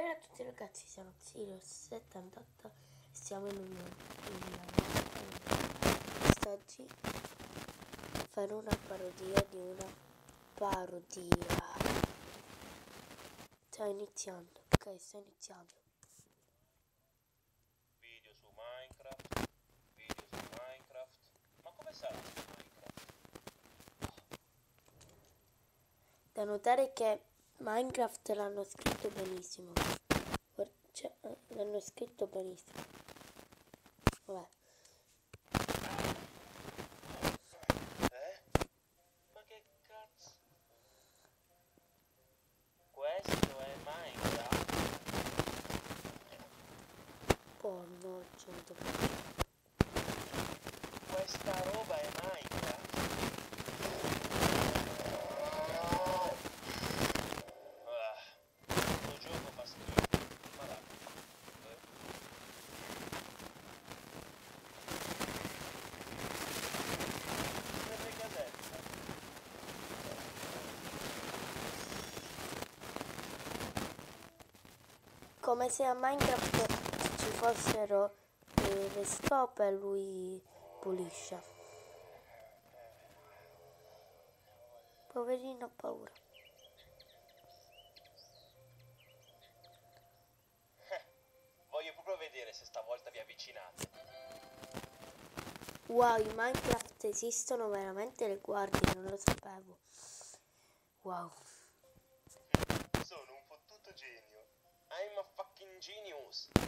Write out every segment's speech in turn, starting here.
Bene a tutti ragazzi, sono Xiro78 e siamo in una quest'oggi farò una parodia di una parodia. Sto iniziando, ok, sto iniziando. Video su Minecraft, ma come sarà su Minecraft? Da notare che Minecraft l'hanno scritto benissimo. Cioè, l'hanno scritto benissimo. Vabbè. Ma che cazzo? Questo è Minecraft? Porno 100%. Questa roba è Minecraft? Questo gioco fa schifo. Ma va. Serve casetta. Come se a Minecraft ci fossero le scope e lui pulisce. Poverino, ha paura. Voglio proprio vedere se stavolta vi avvicinate. Wow, in Minecraft esistono veramente le guardie, non lo sapevo. Wow. Sono un fottuto genio. I'm a fucking genius. I'm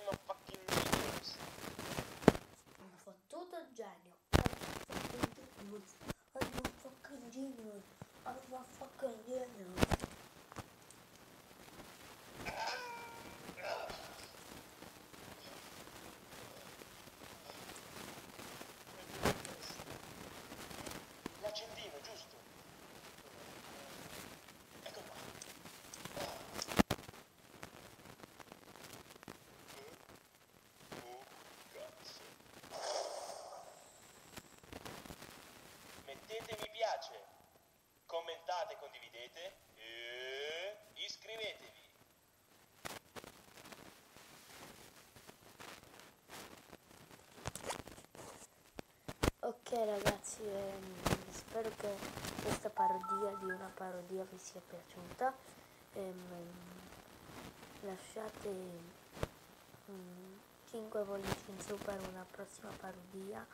a fucking genius. Un fottuto genio. I'm a fucking genius. I'm a fucking genius. L'accendino, giusto? Ecco qua. Cazzo. Mettete mi piace, commentate, condividete e iscrivetevi. Ok ragazzi, spero che questa parodia di una parodia vi sia piaciuta. Lasciate 5 pollici in su per una prossima parodia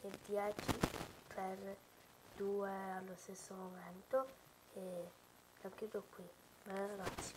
e 10 per 2 allo stesso momento, e la chiudo qui. Bene ragazzi.